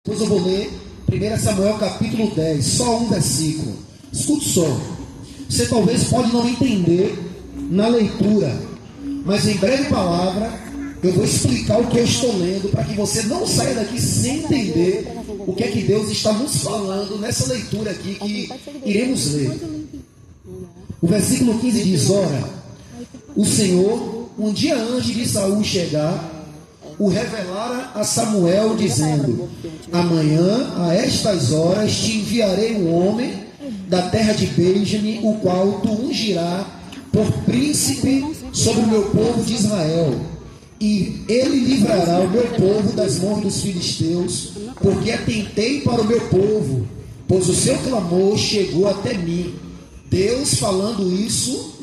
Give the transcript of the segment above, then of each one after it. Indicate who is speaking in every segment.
Speaker 1: Depois eu vou ler 1 Samuel capítulo 10, só um versículo. Escute só. Você talvez pode não entender na leitura, mas em breve palavra eu vou explicar o que eu estou lendo, para que você não saia daqui sem entender o que é que Deus está nos falando nessa leitura aqui que iremos ler. O versículo 15 diz: ora, o Senhor, um dia antes de Saul chegar, o revelara a Samuel, dizendo: amanhã, a estas horas, te enviarei um homem da terra de Benjamim, o qual tu ungirá por príncipe sobre o meu povo de Israel. E ele livrará o meu povo das mãos dos filisteus, porque atentei para o meu povo, pois o seu clamor chegou até mim. Deus falando isso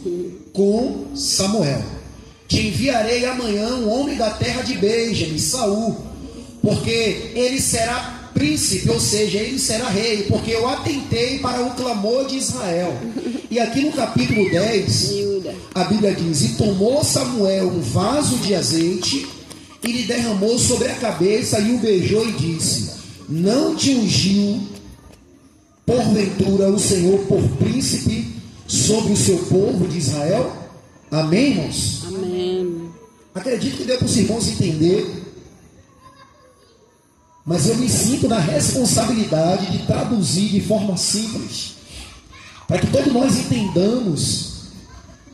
Speaker 1: com Samuel. Te enviarei amanhã um homem da terra de Benjamim, Saul, porque ele será príncipe, ou seja, ele será rei, porque eu atentei para o clamor de Israel. E aqui no capítulo 10, a Bíblia diz: e tomou Samuel um vaso de azeite, e lhe derramou sobre a cabeça, e o beijou e disse: não te ungiu porventura o Senhor por príncipe sobre o seu povo de Israel? Amém, irmãos?
Speaker 2: Amém.
Speaker 1: Acredito que deu para os irmãos entender, mas eu me sinto na responsabilidade de traduzir de forma simples, para que todos nós entendamos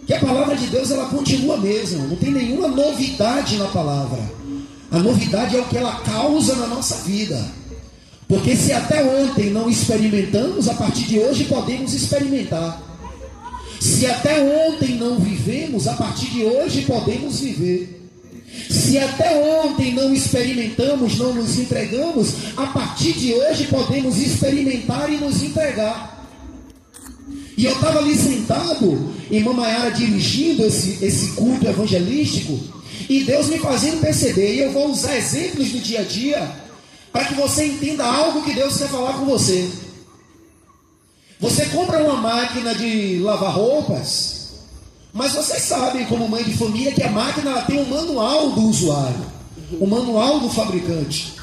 Speaker 1: que a palavra de Deus ela continua a mesma, não tem nenhuma novidade na palavra. A novidade é o que ela causa na nossa vida, porque se até ontem não experimentamos, a partir de hoje podemos experimentar. Se até ontem não vivemos, a partir de hoje podemos viver. Se até ontem não experimentamos, não nos entregamos, a partir de hoje podemos experimentar e nos entregar. E eu estava ali sentado, irmã Maiara dirigindo esse culto evangelístico, e Deus me fazendo perceber, e eu vou usar exemplos do dia a dia, para que você entenda algo que Deus quer falar com você. Você compra uma máquina de lavar roupas, mas vocês sabem, como mãe de família, que a máquina ela tem um manual do usuário, o manual do fabricante.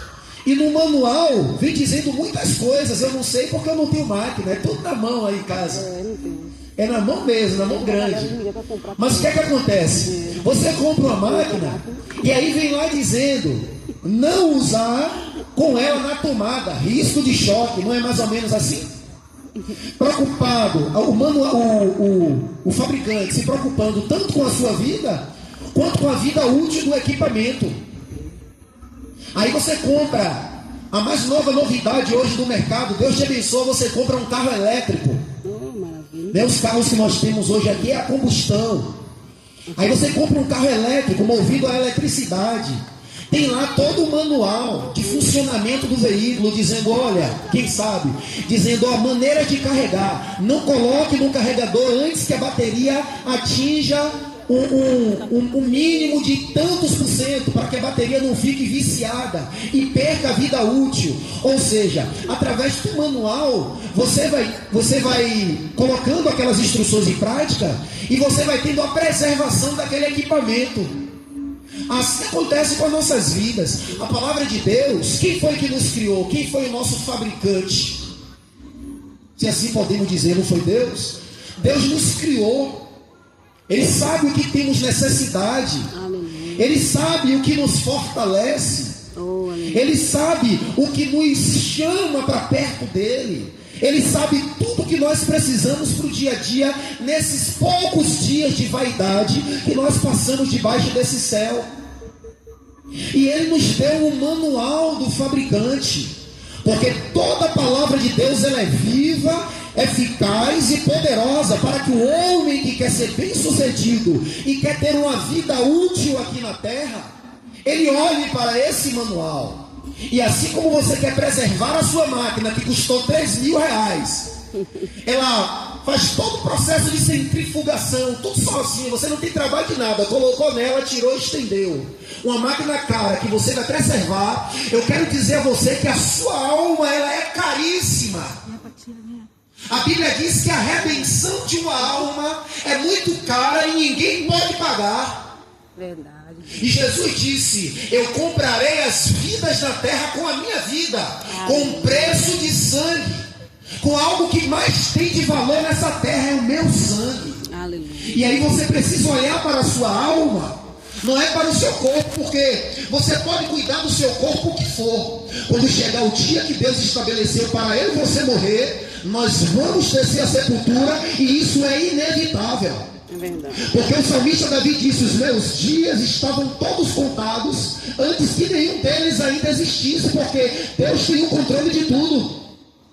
Speaker 1: E no manual vem dizendo muitas coisas, eu não sei porque eu não tenho máquina, é tudo na mão aí em casa. É na mão mesmo, na mão grande. Mas o que é que acontece? Você compra uma máquina e aí vem lá dizendo: não usar com ela na tomada, risco de choque, não é mais ou menos assim? Preocupado, o fabricante se preocupando tanto com a sua vida, quanto com a vida útil do equipamento. Aí você compra a mais nova novidade hoje do mercado, Deus te abençoe, você compra um carro elétrico. Os carros que nós temos hoje aqui é a combustão. Aí você compra um carro elétrico, movido a eletricidade. Tem lá todo o manual de funcionamento do veículo, dizendo, olha, quem sabe, dizendo a maneira de carregar. Não coloque no carregador antes que a bateria atinja um mínimo de tantos por cento, para que a bateria não fique viciada e perca a vida útil. Ou seja, através do manual, você vai colocando aquelas instruções em prática e você vai tendo a preservação daquele equipamento. Assim acontece com as nossas vidas. A palavra de Deus, quem foi que nos criou? Quem foi o nosso fabricante? Se assim podemos dizer, não foi Deus? Deus nos criou. Ele sabe o que temos necessidade. Ele sabe o que nos fortalece. Ele sabe o que nos chama para perto dele. Ele sabe tudo que nós precisamos para o dia a dia, nesses poucos dias de vaidade que nós passamos debaixo desse céu. E ele nos deu o manual do fabricante, porque toda a palavra de Deus ela é viva, eficaz e poderosa, para que o homem que quer ser bem sucedido e quer ter uma vida útil aqui na terra, ele olhe para esse manual. E assim como você quer preservar a sua máquina, que custou R$3.000, ela faz todo o processo de centrifugação, tudo sozinho, você não tem trabalho de nada, colocou nela, tirou, estendeu. Uma máquina cara que você vai preservar, eu quero dizer a você que a sua alma ela é caríssima. A Bíblia diz que a redenção de uma alma é muito cara e ninguém pode pagar.
Speaker 2: Verdade.
Speaker 1: E Jesus disse: eu comprarei as vidas da terra com a minha vida, com preço de sangue, com algo que mais tem de valor nessa terra, é o meu sangue.
Speaker 2: Aleluia.
Speaker 1: E aí você precisa olhar para a sua alma, não é para o seu corpo, porque você pode cuidar do seu corpo o que for. Quando chegar o dia que Deus estabeleceu para ele você morrer, nós vamos descer a sepultura, e isso é inevitável.
Speaker 2: É verdade.
Speaker 1: Porque o salmista Davi disse: os meus dias estavam todos contados antes que nenhum deles ainda existisse, porque Deus tem o controle de tudo.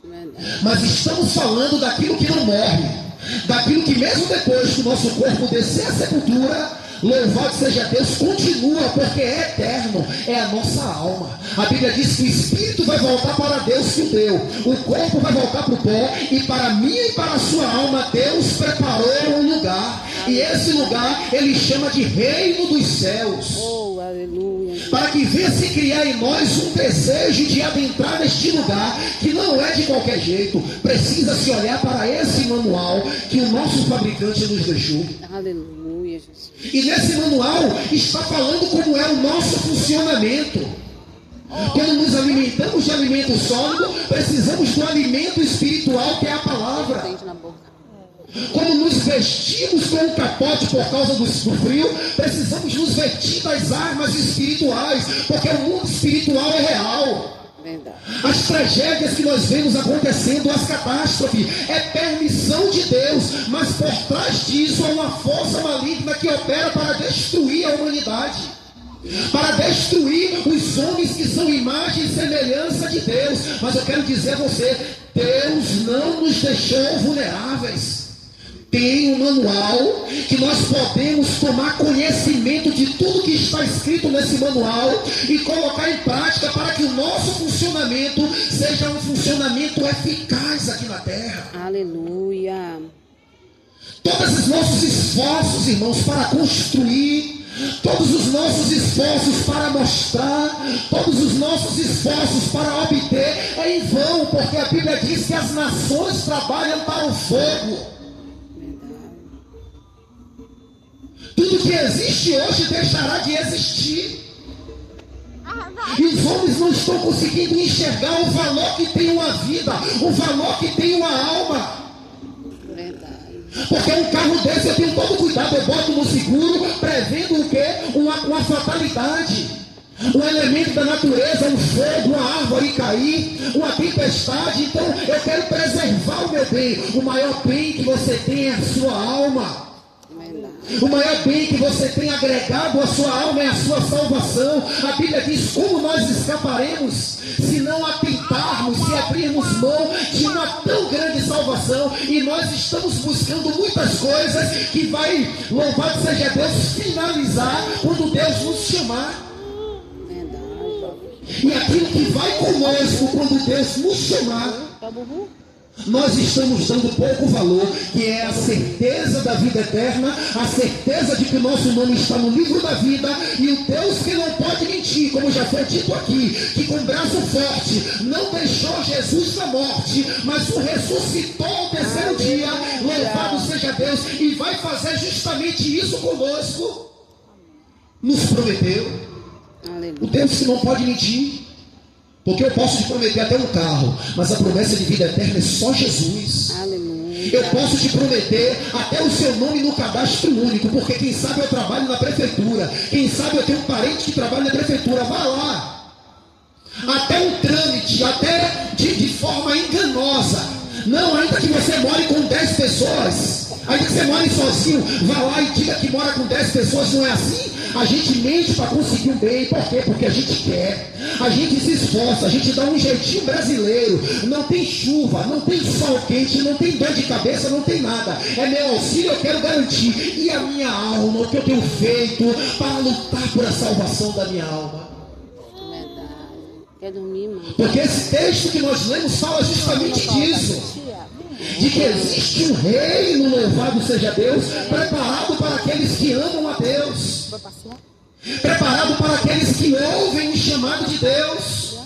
Speaker 2: Verdade.
Speaker 1: Mas estamos falando daquilo que não morre, daquilo que mesmo depois que o nosso corpo descer a sepultura, louvado seja Deus, continua, porque é eterno, é a nossa alma. A Bíblia diz que o espírito vai voltar para Deus que o deu, o corpo vai voltar para o pó, e para mim e para a sua alma Deus preparou um lugar, e esse lugar ele chama de reino dos céus.
Speaker 2: Oh, aleluia.
Speaker 1: Para que venha se criar em nós um desejo de adentrar neste lugar, que não é de qualquer jeito. Precisa se olhar para esse manual que o nosso fabricante nos deixou.
Speaker 2: Aleluia, Jesus.
Speaker 1: E nesse manual está falando como é o nosso funcionamento. Quando nos alimentamos de alimento sólido, precisamos do alimento espiritual, que é a palavra.
Speaker 2: Dente na boca.
Speaker 1: Quando nos vestimos com um capote por causa do frio, precisamos nos vestir das armas espirituais, porque o mundo espiritual é real.
Speaker 2: Verdade.
Speaker 1: As tragédias que nós vemos acontecendo, as catástrofes, é permissão de Deus, mas por trás disso há uma força maligna que opera para destruir a humanidade, para destruir os homens que são imagem e semelhança de Deus. Mas eu quero dizer a você: Deus não nos deixou vulneráveis. Tem um manual que nós podemos tomar conhecimento de tudo que está escrito nesse manual e colocar em prática, para que o nosso funcionamento seja um funcionamento eficaz aqui na terra.
Speaker 2: Aleluia.
Speaker 1: Todos os nossos esforços, irmãos, para construir, todos os nossos esforços para mostrar, todos os nossos esforços para obter, é em vão, porque a Bíblia diz que as nações trabalham para o fogo. Tudo que existe hoje deixará de existir. E os homens não estão conseguindo enxergar o valor que tem uma vida, o valor que tem uma alma.
Speaker 2: Verdade.
Speaker 1: Porque um carro desse eu tenho todo cuidado, eu boto no seguro, prevendo o quê? Uma fatalidade. Um elemento da natureza, um fogo, uma árvore cair, uma tempestade. Então eu quero preservar o meu bem. O maior bem que você tem é a sua alma. O maior bem que você tem agregado à sua alma é a sua salvação. A Bíblia diz: como nós escaparemos se não atentarmos, se abrirmos mão de uma tão grande salvação? E nós estamos buscando muitas coisas que vai, louvado seja Deus, finalizar quando Deus nos chamar. E aquilo que vai conosco quando Deus nos chamar, nós estamos dando pouco valor, que é a certeza da vida eterna, a certeza de que o nosso nome está no livro da vida, e o Deus que não pode mentir, como já foi dito aqui, que com braço forte não deixou Jesus na morte, mas o ressuscitou ao terceiro dia. Louvado seja Deus, e vai fazer justamente isso conosco. Nos prometeu. O Deus que não pode mentir. Porque eu posso te prometer até um carro, mas a promessa de vida eterna é só Jesus.
Speaker 2: Aleluia.
Speaker 1: Eu posso te prometer até o seu nome no cadastro único, porque quem sabe eu trabalho na prefeitura, quem sabe eu tenho um parente que trabalha na prefeitura. Vá lá, até um trâmite, até de forma enganosa. Não, ainda que você more com 10 pessoas, ainda que você more sozinho, vá lá e diga que mora com 10 pessoas. Não é assim? A gente mente para conseguir um bem. Por quê? Porque a gente quer, a gente se esforça, a gente dá um jeitinho brasileiro. Não tem chuva, não tem sol quente, não tem dor de cabeça, não tem nada. É meu auxílio, eu quero garantir. E a minha alma, o que eu tenho feito para lutar por a salvação da minha alma?
Speaker 2: Verdade. Quer dormir, mano?
Speaker 1: Porque esse texto que nós lemos fala justamente disso, de que existe um reino, louvado seja Deus, preparado para aqueles que amam a Deus, preparado para aqueles que ouvem o chamado de Deus,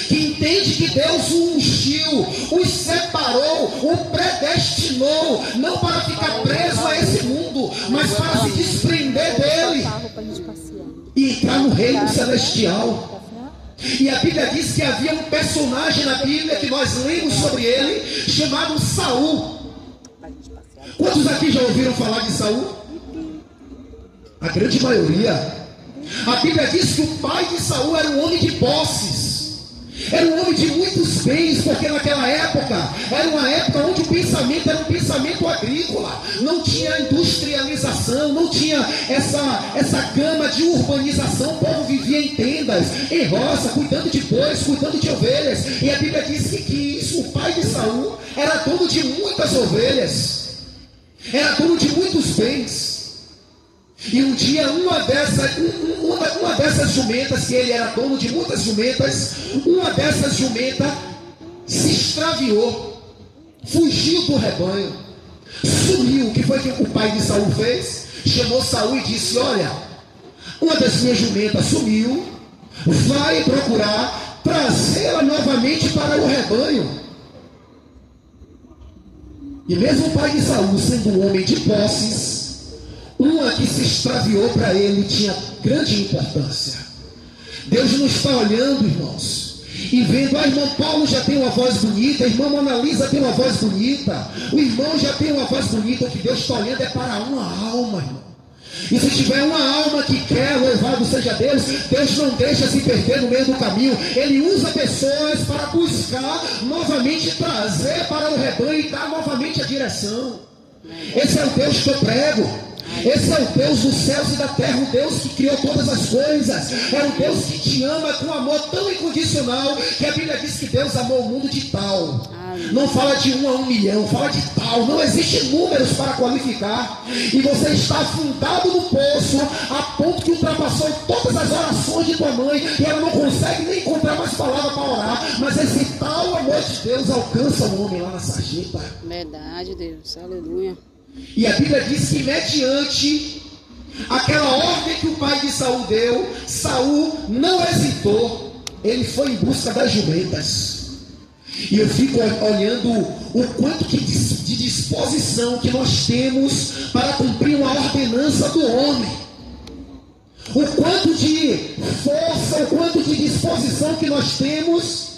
Speaker 1: que entende que Deus o ungiu, os separou, o predestinou, não para ficar preso a esse mundo, mas para se desprender dele. e entrar no reino celestial. E a Bíblia diz que havia um personagem na Bíblia que nós lemos sobre ele, chamado Saul. Quantos aqui já ouviram falar de Saul? A grande maioria. A Bíblia diz que o pai de Saul era um homem de posses. Era um homem de muitos bens, porque naquela época era uma época onde o pensamento era um pensamento agrícola. Não tinha industrialização, não tinha essa gama de urbanização. O povo vivia em tendas, em roça, cuidando de bois, cuidando de ovelhas. E a Bíblia diz que isso, o pai de Saul era dono de muitas ovelhas, era dono de muitos bens. E um dia uma dessas jumentas, que ele era dono de muitas jumentas, uma dessas jumentas se extraviou, fugiu do rebanho, sumiu. O que foi que o pai de Saul fez? Chamou Saul e disse: olha, uma das minhas jumentas sumiu, vai procurar trazê-la novamente para o rebanho. E mesmo o pai de Saul, sendo um homem de posses, uma que se extraviou para ele tinha grande importância. Deus não está olhando, irmãos, e vendo: a irmã Paulo já tem uma voz bonita, a irmã Mona Lisa tem uma voz bonita, o irmão já tem uma voz bonita. O que Deus está olhando é para uma alma, irmão. E se tiver uma alma que quer, louvado seja Deus, Deus não deixa se perder no meio do caminho. Ele usa pessoas para buscar novamente, trazer para o rebanho e dar novamente a direção. Esse é o Deus que eu prego. Esse é o Deus dos céus e da terra, o Deus que criou todas as coisas. É o Deus que te ama com amor tão incondicional, que a Bíblia diz que Deus amou o mundo de tal. Não fala de 1 a 1 milhão, fala de tal. Não existe números para qualificar. E você está afundado no poço, a ponto que ultrapassou todas as orações de tua mãe, e ela não consegue nem encontrar mais palavras para orar. Mas esse tal amor de Deus alcança o homem lá na sarjeta.
Speaker 2: Verdade, Deus. Aleluia.
Speaker 1: E a Bíblia diz que mediante aquela ordem que o pai de Saul deu, Saul não hesitou, ele foi em busca das jumentas. E eu fico olhando o quanto de disposição que nós temos para cumprir uma ordenança do homem, o quanto de força, o quanto de disposição que nós temos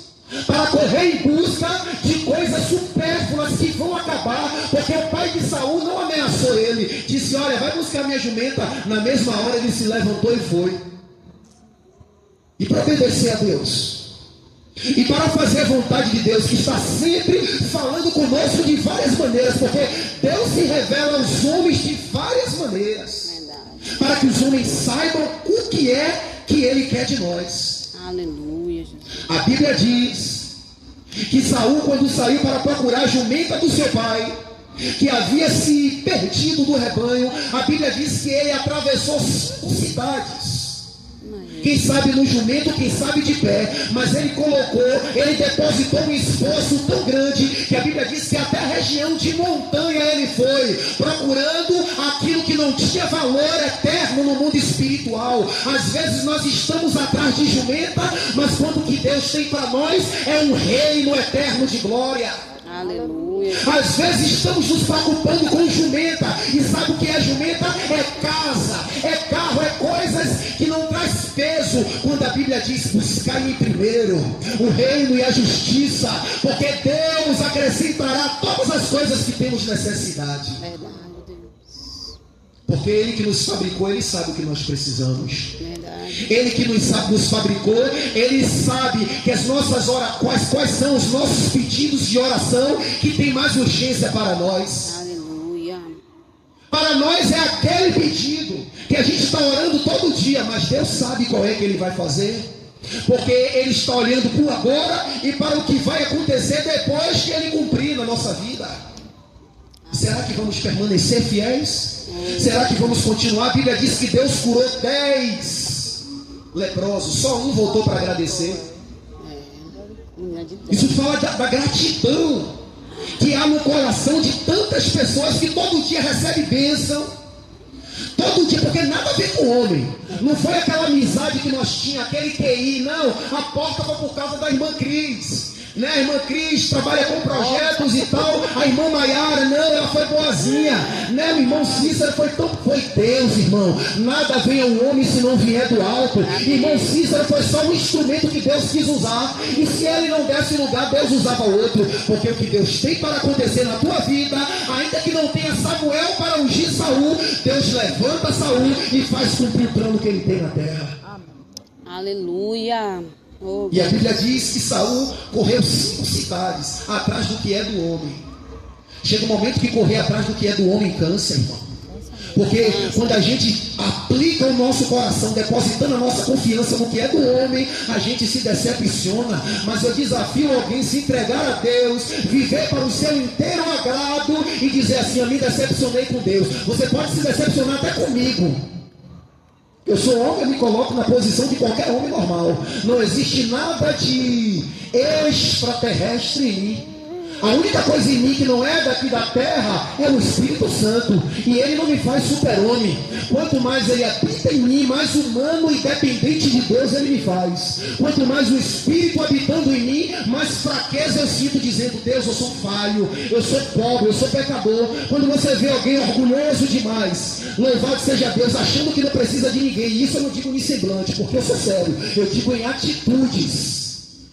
Speaker 1: para correr em busca de coisas supérfluas que vão acabar. Porque o pai de Saul não ameaçou ele, disse: olha, vai buscar minha jumenta. Na mesma hora ele se levantou e foi. E para obedecer a Deus, e para fazer a vontade de Deus, que está sempre falando conosco de várias maneiras, porque Deus se revela aos homens de várias maneiras. Verdade. Para que os homens saibam o que é que Ele quer de nós.
Speaker 2: Aleluia, Jesus.
Speaker 1: A Bíblia diz que Saul, quando saiu para procurar a jumenta do seu pai, que havia se perdido do rebanho, a Bíblia diz que ele atravessou 5 cidades. Quem sabe no jumento, quem sabe de pé, mas ele depositou um esforço tão grande, que a Bíblia diz que até a região de montanha ele foi, procurando aquilo que não tinha valor eterno no mundo espiritual. Às vezes nós estamos atrás de jumenta, mas quando o que Deus tem para nós é um reino eterno de glória.
Speaker 2: Aleluia.
Speaker 1: Às vezes estamos nos preocupando com jumenta, e sabe o que é jumenta? É casa, é carro, é coisas que não traz peso. Quando a Bíblia diz: buscai em primeiro o reino e a justiça, porque Deus acrescentará todas as coisas que temos necessidade.
Speaker 2: Verdade, Deus.
Speaker 1: Porque Ele que nos fabricou, Ele sabe o que nós precisamos.
Speaker 2: Verdade.
Speaker 1: Ele que nos fabricou, Ele sabe que as nossas quais são os nossos pedidos de oração que tem mais urgência para nós.
Speaker 2: Aleluia.
Speaker 1: Para nós é aquele pedido que a gente está orando todo dia, mas Deus sabe qual é que Ele vai fazer, porque Ele está olhando para o agora e para o que vai acontecer depois que Ele cumprir na nossa vida. Será que vamos permanecer fiéis? Será que vamos continuar? A Bíblia diz que Deus curou 10 leprosos, só um voltou para agradecer. Isso fala da gratidão que há no coração de tantas pessoas que todo dia recebem bênção, todo dia, porque nada a ver com o homem. Não foi aquela amizade que nós tínhamos, aquele QI, não. A porta foi por causa da irmã Cris. né? A irmã Cris trabalha com projetos e tal. A irmã Maiara, não, ela foi boazinha, né? O irmão Cícero foi Deus, irmão. Nada vem ao homem se não vier do alto. Irmão Cícero foi só um instrumento que Deus quis usar. E se ele não desse lugar, Deus usava outro. Porque o que Deus tem para acontecer na tua vida, ainda que não tenha Samuel para ungir Saul, Deus levanta Saul e faz cumprir o plano que ele tem na terra.
Speaker 2: Aleluia. Oh,
Speaker 1: e a Bíblia diz que Saul correu 5 cidades atrás do que é do homem. Chega um momento que correr atrás do que é do homem cansa, irmão. Porque quando a gente aplica o nosso coração, depositando a nossa confiança no que é do homem, a gente se decepciona. Mas eu desafio alguém a se entregar a Deus, viver para o seu inteiro agrado e dizer assim: eu me decepcionei com Deus. Você pode se decepcionar até comigo. Eu sou homem, eu me coloco na posição de qualquer homem normal. Não existe nada de extraterrestre em mim. A única coisa em mim que não é daqui da terra é o Espírito Santo. E ele não me faz super-homem. Quanto mais ele habita em mim, mais humano e dependente de Deus ele me faz. Quanto mais o Espírito habitando em mim, mais fraqueza eu sinto, dizendo: Deus, eu sou falho, eu sou pobre, eu sou pecador. Quando você vê alguém orgulhoso demais, louvado seja Deus, achando que não precisa de ninguém. E isso eu não digo em semblante, porque eu sou sério. Eu digo em atitudes.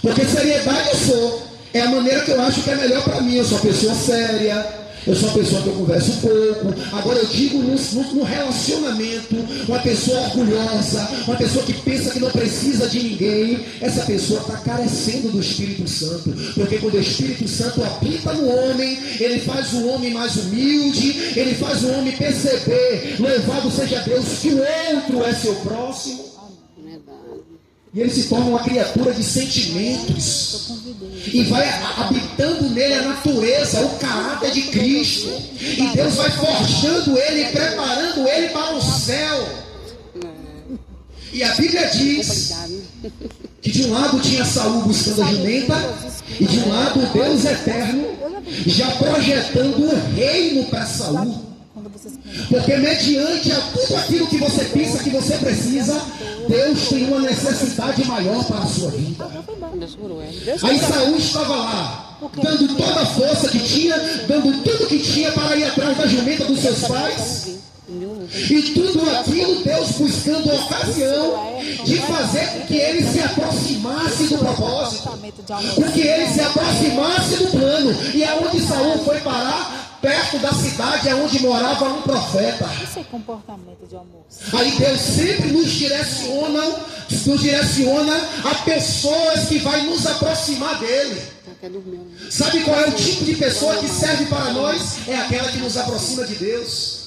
Speaker 1: Porque seriedade eu sou. É a maneira que eu acho que é melhor para mim. Eu sou uma pessoa séria, eu sou uma pessoa que eu converso pouco. Agora eu digo no relacionamento, uma pessoa orgulhosa, uma pessoa que pensa que não precisa de ninguém, essa pessoa está carecendo do Espírito Santo. Porque quando o Espírito Santo habita no homem, ele faz o homem mais humilde, ele faz o homem perceber, louvado seja Deus, que o outro é seu próximo. E ele se torna uma criatura de sentimentos. E vai habitando nele a natureza, o caráter de Cristo. E Deus vai forjando ele, preparando ele para o céu. E a Bíblia diz que de um lado tinha Saul buscando a jumenta, e de um lado o Deus eterno já projetando o reino para Saul. Porque mediante a tudo aquilo que você pensa que você precisa, Deus tem uma necessidade maior para a sua vida. Aí Saul estava lá, dando toda a força que tinha, dando tudo que tinha para ir atrás da jumenta dos seus pais. E tudo aquilo Deus buscando a ocasião de fazer com que ele se aproximasse do propósito, com que ele se aproximasse do plano. E aonde Saul foi parar? Perto da cidade onde morava um profeta.
Speaker 3: Isso é comportamento de amor.
Speaker 1: Aí Deus sempre nos direciona a pessoas que vai nos aproximar dele. Sabe qual é o tipo de pessoa que serve para nós? É aquela que nos aproxima de Deus.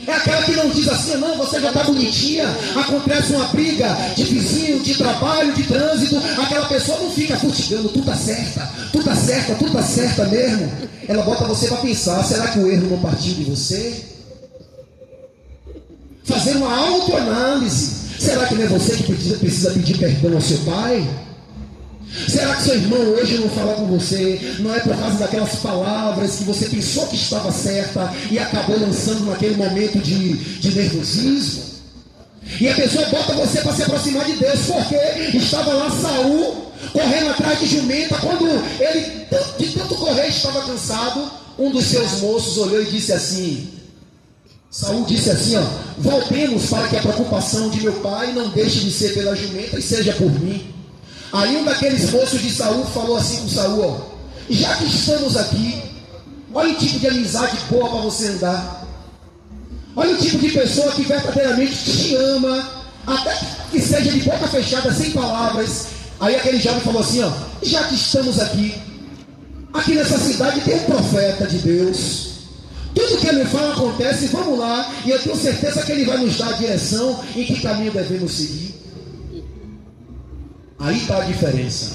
Speaker 1: É aquela que não diz assim: não, você já está bonitinha, acontece uma briga de vizinho, de trabalho, de trânsito. Aquela pessoa não fica furtigando: tu tá certa, tu tá certa, tu tá certa mesmo. Ela bota você para pensar: será que o erro não partiu de você? Fazer uma autoanálise: será que não é você que precisa pedir perdão ao seu pai? Será que seu irmão hoje não fala com você? Não é por causa daquelas palavras que você pensou que estava certa e acabou lançando naquele momento de nervosismo? E a pessoa bota você para se aproximar de Deus, porque estava lá Saul correndo atrás de jumenta. Quando ele de tanto correr estava cansado, um dos seus moços olhou e disse assim: Saul disse assim, ó: voltemos para que a preocupação de meu pai não deixe de ser pela jumenta e seja por mim. Aí um daqueles moços de Saul falou assim com Saul: ó, já que estamos aqui, olha o tipo de amizade boa para você andar. Olha o tipo de pessoa que verdadeiramente te ama, até que seja de boca fechada, sem palavras. Aí aquele jovem falou assim: ó, já que estamos aqui nessa cidade tem um profeta de Deus. Tudo que ele fala acontece, vamos lá, e eu tenho certeza que ele vai nos dar a direção em que caminho devemos seguir. Aí está a diferença.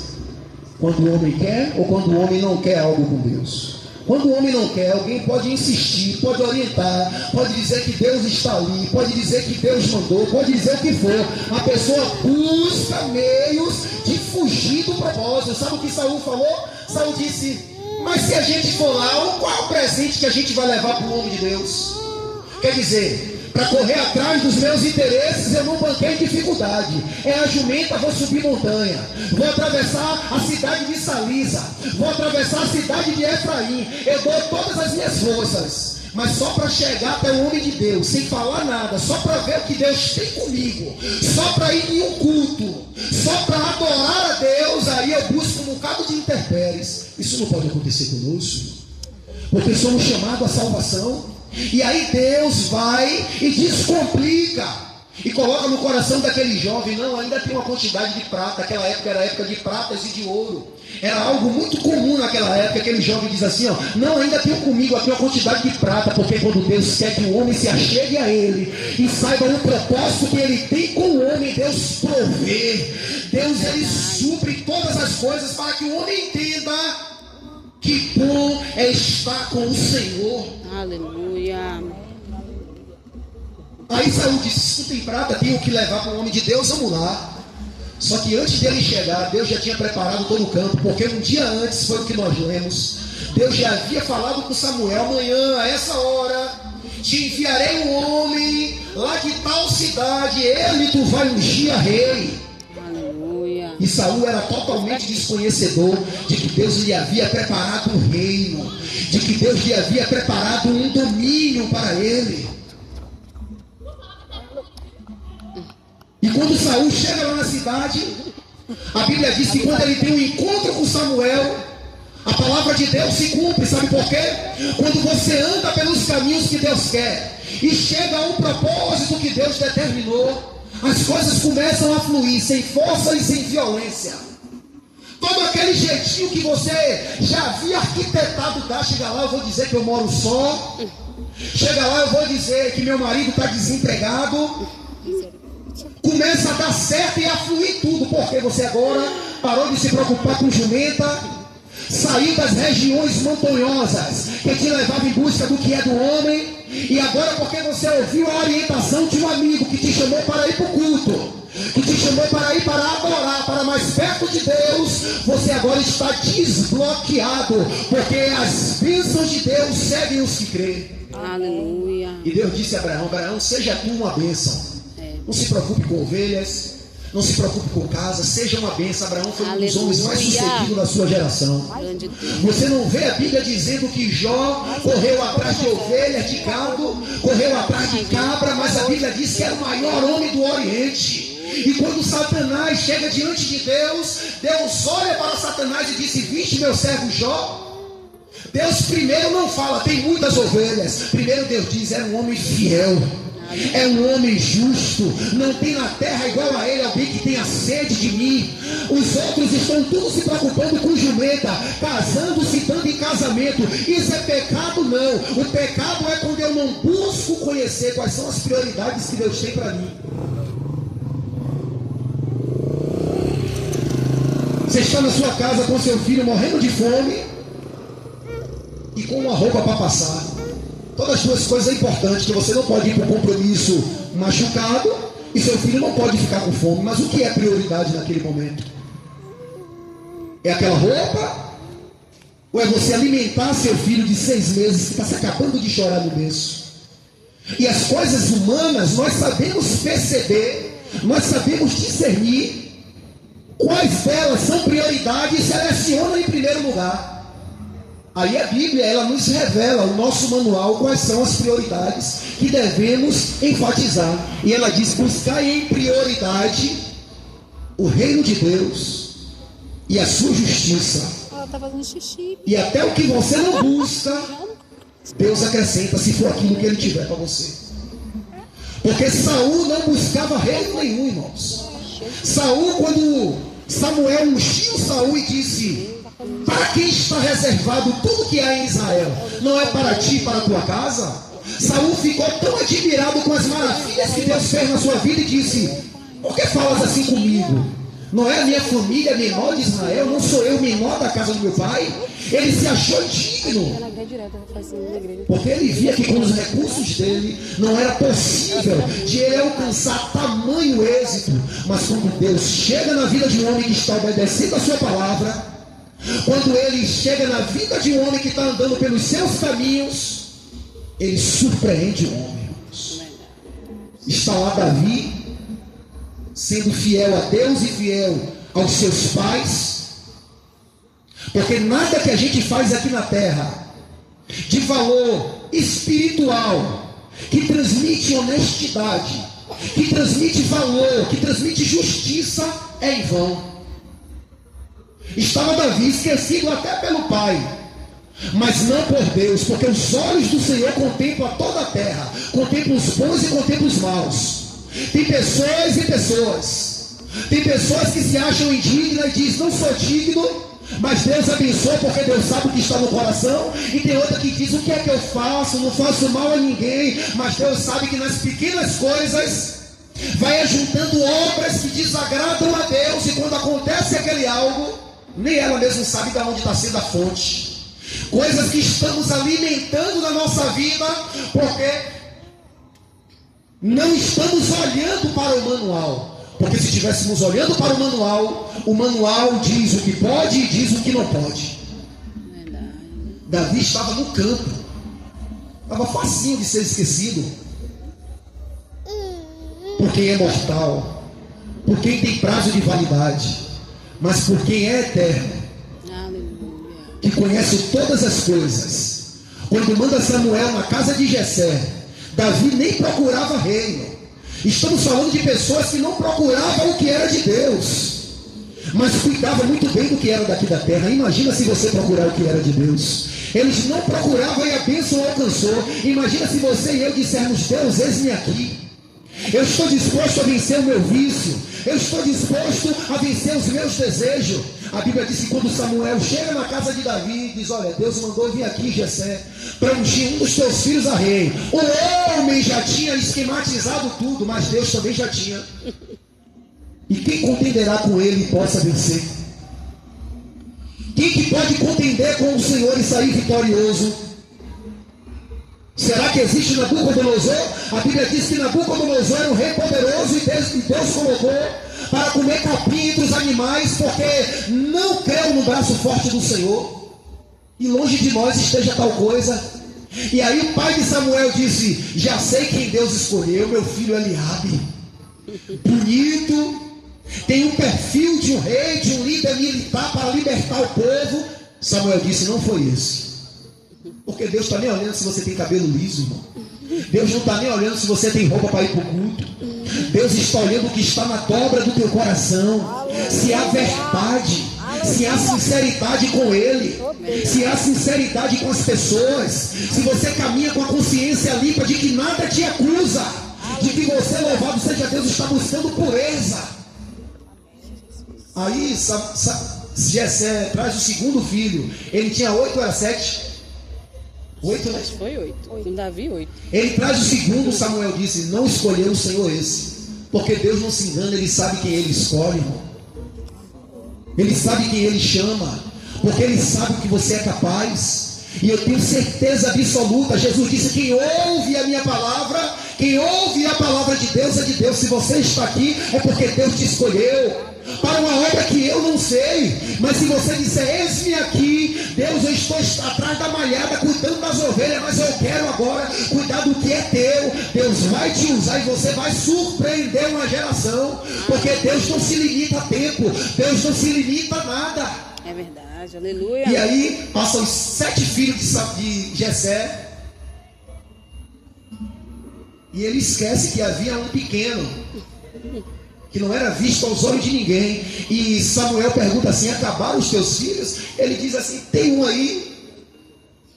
Speaker 1: Quando o homem quer ou quando o homem não quer algo com Deus. Quando o homem não quer, alguém pode insistir, pode orientar, pode dizer que Deus está ali, pode dizer que Deus mandou, pode dizer o que for. A pessoa busca meios de fugir do propósito. Sabe o que Saul falou? Saul disse: mas se a gente for lá, qual é o presente que a gente vai levar para o homem de Deus? Quer dizer, Para correr atrás dos meus interesses, eu não banquei dificuldade. É a jumenta, vou subir montanha. Vou atravessar a cidade de Salisa. Vou atravessar a cidade de Efraim. Eu dou todas as minhas forças. Mas só para chegar até o homem de Deus, sem falar nada, só para ver o que Deus tem comigo, só para ir em um culto, só para adorar a Deus, aí eu busco um bocado de intempéries. Isso não pode acontecer conosco, porque somos chamados à salvação. E aí Deus vai e descomplica e coloca no coração daquele jovem: não, ainda tem uma quantidade de prata. Aquela época era a época de pratas e de ouro, era algo muito comum naquela época. Aquele jovem diz assim: ó, não, ainda tenho comigo aqui uma quantidade de prata, porque quando Deus quer que o homem se achegue a ele e saiba o propósito que ele tem com o homem, Deus provê, Deus ele supre todas as coisas para que o homem entenda que bom é estar com o Senhor.
Speaker 2: Aleluia.
Speaker 1: Aí Saul disse: se tu tem prata, tenho que levar para o homem de Deus, vamos lá. Só que antes dele chegar, Deus já tinha preparado todo o campo, porque um dia antes, foi o que nós lemos, Deus já havia falado com Samuel: amanhã, a essa hora, te enviarei um homem lá de tal cidade, ele tu vai ungir a rei.
Speaker 2: Aleluia.
Speaker 1: E Saul era totalmente desconhecedor de que Deus lhe havia preparado um reino, de que Deus lhe havia preparado um domínio para ele. E quando Saul chega lá na cidade, a Bíblia diz que quando ele tem um encontro com Samuel, a palavra de Deus se cumpre. Sabe por quê? Quando você anda pelos caminhos que Deus quer e chega a um propósito que Deus determinou, as coisas começam a fluir sem força e sem violência. Todo aquele jeitinho que você já havia arquitetado dar, chega lá, eu vou dizer que eu moro só. Chega lá, eu vou dizer que meu marido está desempregado. Começa a dar certo e a fluir tudo, porque você agora parou de se preocupar com jumenta, saiu das regiões montanhosas que te levavam em busca do que é do homem, e agora porque você ouviu a orientação de um amigo que te chamou para ir para o culto, que te chamou para ir para adorar, para mais perto de Deus, você agora está desbloqueado, porque as bênçãos de Deus seguem os que creem.
Speaker 2: Aleluia.
Speaker 1: E Deus disse a Abraão: Abraão, seja tu uma bênção. Não se preocupe com ovelhas, não se preocupe com casa, seja uma bênção. Abraão foi um dos homens mais sucedidos da sua geração. Você não vê a Bíblia dizendo que Jó correu atrás de ovelhas, de gado, correu atrás de cabra, mas a Bíblia diz que era o maior homem do Oriente. E quando Satanás chega diante de Deus, Deus olha para Satanás e disse: viste meu servo Jó? Deus primeiro não fala, tem muitas ovelhas. Primeiro Deus diz: era um homem fiel, é um homem justo, não tem na terra igual a ele alguém que tenha sede de mim. Os outros estão todos se preocupando com jumenta, casando-se, dando em casamento. Isso é pecado? Não. O pecado é quando eu não busco conhecer quais são as prioridades que Deus tem para mim. Você está na sua casa com seu filho morrendo de fome e com uma roupa para passar. Todas as duas coisas importantes, que você não pode ir para o compromisso machucado e seu filho não pode ficar com fome. Mas o que é prioridade naquele momento? É aquela roupa? Ou é você alimentar seu filho de 6 meses que está se acabando de chorar no berço? E as coisas humanas, nós sabemos perceber, nós sabemos discernir quais delas são prioridade e seleciona em primeiro lugar. Aí a Bíblia, ela nos revela, o nosso manual, quais são as prioridades que devemos enfatizar. E ela diz: buscai em prioridade o reino de Deus e a sua justiça.
Speaker 3: Ela está fazendo xixi.
Speaker 1: E até o que você não busca, Deus acrescenta, se for aquilo que Ele tiver para você. Porque Saul não buscava reino nenhum, irmãos. Saul, quando Samuel ungiu Saul e disse: para quem está reservado tudo que há em Israel? Não é para ti e para a tua casa? Saul ficou tão admirado com as maravilhas que Deus fez na sua vida e disse: por que falas assim comigo? Não é a minha família menor de Israel? Não sou eu menor da casa do meu pai? Ele se achou digno, porque ele via que com os recursos dele não era possível de ele alcançar tamanho êxito. Mas quando Deus chega na vida de um homem que está obedecendo a sua palavra, quando ele chega na vida de um homem que está andando pelos seus caminhos, ele surpreende o homem. Está lá Davi, sendo fiel a Deus e fiel aos seus pais, porque nada que a gente faz aqui na terra de valor espiritual, que transmite honestidade, que transmite valor, que transmite justiça, é em vão. Estava Davi esquecido até pelo pai, mas não por Deus, porque os olhos do Senhor contemplam toda a terra, contemplam os bons e contemplam os maus. Tem pessoas e pessoas, tem pessoas que se acham indignas e dizem, não sou digno, mas Deus abençoa porque Deus sabe o que está no coração. E tem outra que diz, o que é que eu faço? Não faço mal a ninguém, mas Deus sabe que nas pequenas coisas vai ajuntando obras que desagradam a Deus, e quando acontece aquele algo, nem ela mesma sabe de onde está sendo a fonte. Coisas que estamos alimentando na nossa vida, porque não estamos olhando para o manual. Porque se estivéssemos olhando para o manual diz o que pode e diz o que não pode.
Speaker 2: Verdade.
Speaker 1: Davi estava no campo, estava facinho de ser esquecido. Por quem é mortal, por quem tem prazo de validade, mas por quem é eterno,
Speaker 2: Aleluia.
Speaker 1: que conhece todas as coisas. Quando manda Samuel na casa de Jessé, Davi nem procurava reino. Estamos falando de pessoas que não procuravam o que era de Deus, mas cuidavam muito bem do que era daqui da terra. Imagina se você procurar o que era de Deus. Eles não procuravam e a bênção alcançou. Imagina se você e eu dissermos, Deus, eis-me aqui. Eu estou disposto a vencer o meu vício. Eu estou disposto a vencer os meus desejos. A Bíblia diz que quando Samuel chega na casa de Davi, diz, olha, Deus mandou vir aqui, Jessé, para ungir um dos teus filhos a rei. O homem já tinha esquematizado tudo, mas Deus também já tinha. E quem contenderá com ele e possa vencer? Quem que pode contender com o Senhor e sair vitorioso? Será que existe Nabucodonosor? A Bíblia diz que Nabucodonosor era um rei poderoso, e Deus colocou para comer capim entre os animais, porque não creu no braço forte do Senhor. E longe de nós esteja tal coisa. E aí o pai de Samuel disse, já sei quem Deus escolheu, meu filho Eliabe, bonito, tem um perfil de um rei, de um líder militar para libertar o povo. Samuel disse, não foi esse. Porque Deus está nem olhando se você tem cabelo liso, irmão. Deus não está nem olhando se você tem roupa para ir para o culto. Deus está olhando o que está na dobra do teu coração. Se há verdade, se há sinceridade com Ele, se há sinceridade com as pessoas, se você caminha com a consciência limpa de que nada te acusa, de que você, louvado seja Deus, está buscando pureza. Aí Jessé traz o segundo filho. Ele tinha 8 ou era 7? 8, né?
Speaker 2: Foi 8. Com Davi, 8.
Speaker 1: Ele traz o segundo. Samuel disse, não escolheu o Senhor esse, porque Deus não se engana, Ele sabe quem Ele escolhe, irmão. Ele sabe quem Ele chama, porque Ele sabe o que você é capaz. E eu tenho certeza absoluta, Jesus disse, quem ouve a minha palavra, quem ouve a palavra de Deus é de Deus. Se você está aqui, é porque Deus te escolheu para uma obra que eu não sei. Mas se você disser, eis-me aqui, Deus, eu estou atrás da malhada, cuidando das ovelhas, mas eu quero agora cuidar do que é teu, Deus vai te usar e você vai surpreender uma geração, porque Deus não se limita a tempo, Deus não se limita a nada.
Speaker 2: É verdade, aleluia.
Speaker 1: E aí passam os 7 filhos de Jessé, e ele esquece que havia um pequeno que não era visto aos olhos de ninguém. E Samuel pergunta assim, acabaram os teus filhos? Ele diz assim, tem um aí,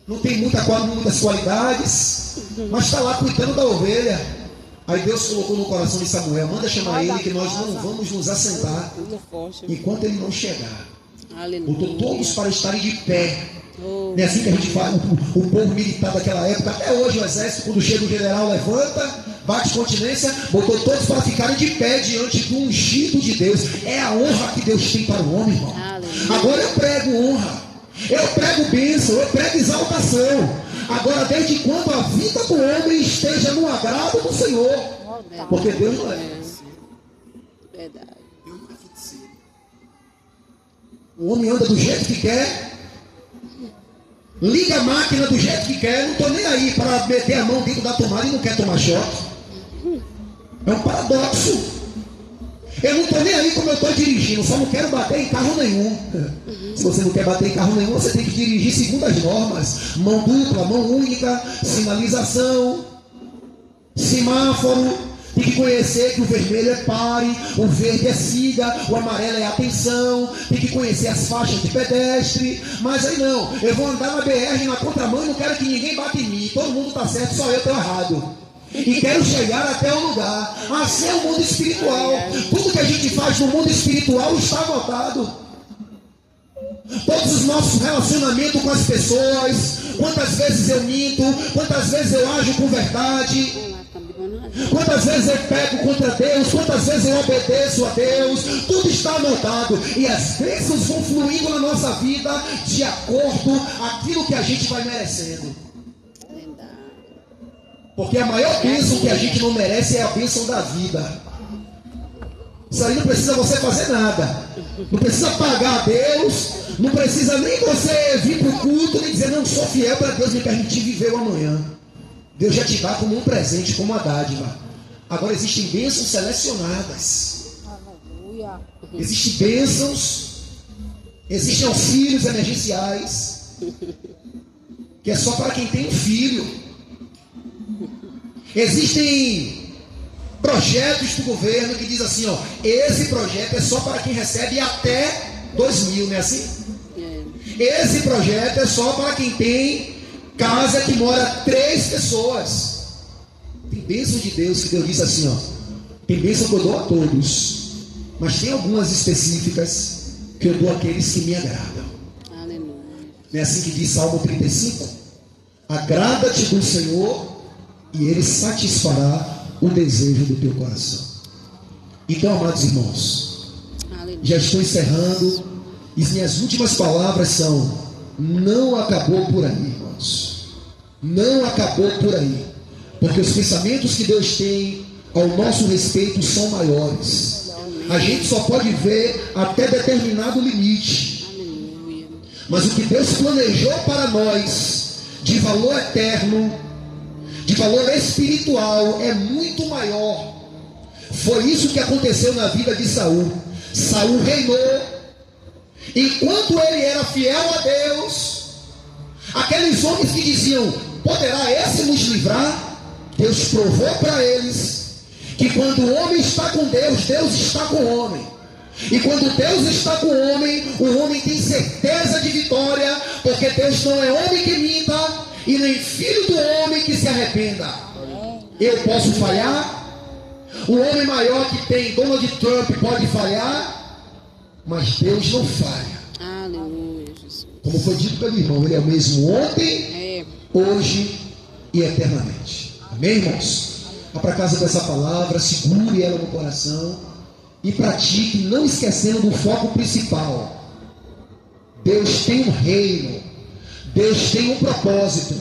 Speaker 1: não tem muitas qualidades, mas está lá cuidando da ovelha. Aí Deus colocou no coração de Samuel, manda chamar ele, que nós não vamos nos assentar enquanto ele não chegar.
Speaker 2: Aleluia.
Speaker 1: Botou todos para estarem de pé.
Speaker 2: Oh,
Speaker 1: Não é assim que a gente faz, o povo militar daquela época, até hoje o exército, quando chega o general, levanta, bate continência, botou todos para ficarem de pé diante do ungido de Deus. É a honra que Deus tem para o homem, irmão.
Speaker 2: aleluia.
Speaker 1: Agora eu prego honra, eu prego bênção, eu prego exaltação. Agora, desde quando a vida do homem esteja no agrado do Senhor, porque Deus não é.
Speaker 2: Verdade.
Speaker 1: O homem anda do jeito que quer, liga a máquina do jeito que quer, não estou nem aí para meter a mão dentro da tomada e não quer tomar choque. É um paradoxo. Eu não estou nem aí como eu estou dirigindo, só não quero bater em carro nenhum. Se você não quer bater em carro nenhum, você tem que dirigir segundo as normas. Mão dupla, mão única, sinalização, semáforo. Tem que conhecer que o vermelho é pare, o verde é siga, o amarelo é atenção. Tem que conhecer as faixas de pedestre. Mas aí não, eu vou andar na BR, na contramão, e não quero que ninguém bata em mim. Todo mundo está certo, só eu estou errado. E quero chegar até o lugar. Assim é o mundo espiritual. Tudo que a gente faz no mundo espiritual está anotado. Todos os nossos relacionamentos com as pessoas. Quantas vezes eu minto, quantas vezes eu ajo com verdade, quantas vezes eu peco contra Deus, quantas vezes eu obedeço a Deus. Tudo está anotado. E as bênçãos vão fluindo na nossa vida de acordo com aquilo que a gente vai merecendo. Porque a maior bênção que a gente não merece é a bênção da vida. Isso aí não precisa você fazer nada. Não precisa pagar a Deus. Não precisa nem você vir para o culto, nem dizer, não, sou fiel para Deus me permitir viver o amanhã. Deus já te dá como um presente, como uma dádiva. Agora existem bênçãos selecionadas.
Speaker 3: Aleluia.
Speaker 1: Existem bênçãos. Existem auxílios emergenciais. Que é só para quem tem um filho. Existem projetos do governo que diz assim, ó, esse projeto é só para quem recebe até 2.000, não é assim? Esse projeto é só para quem tem casa que mora 3 pessoas. Tem bênção de Deus que Deus diz assim, ó, tem bênção que eu dou a todos, mas tem algumas específicas que eu dou àqueles que me agradam.
Speaker 2: Aleluia.
Speaker 1: Não é assim que diz Salmo 35? Agrada-te do Senhor e Ele satisfará o desejo do teu coração. Então, amados irmãos, já estou encerrando, e minhas últimas palavras são: não acabou por aí, irmãos. Não acabou por aí. Porque os pensamentos que Deus tem ao nosso respeito são maiores. A gente só pode ver até determinado limite. Mas o que Deus planejou para nós, de valor eterno, de valor espiritual, é muito maior. Foi isso que aconteceu na vida de Saul. Saul reinou. Enquanto ele era fiel a Deus, aqueles homens que diziam, poderá esse nos livrar? Deus provou para eles que quando o homem está com Deus, Deus está com o homem. E quando Deus está com o homem tem certeza de vitória, porque Deus não é homem que minta, e nem filho do homem que se arrependa. Eu posso falhar, o homem maior que tem, Donald Trump, pode falhar, mas Deus não falha.
Speaker 2: Aleluia, Jesus.
Speaker 1: Como foi dito pelo irmão, Ele é o mesmo ontem, hoje e eternamente. Amém, irmãos? Vá para casa com essa palavra, segure ela no coração e pratique, não esquecendo do foco principal. Deus tem um reino, Deus tem um propósito.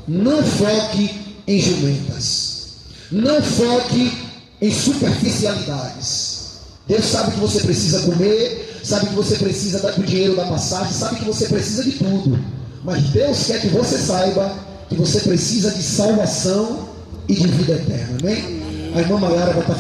Speaker 1: Não foque em jumentas, não foque em superficialidades. Deus sabe que você precisa comer, sabe que você precisa do dinheiro da passagem, sabe que você precisa de tudo, mas Deus quer que você saiba que você precisa de salvação e de vida eterna. Amém? A irmã Maiara vai estar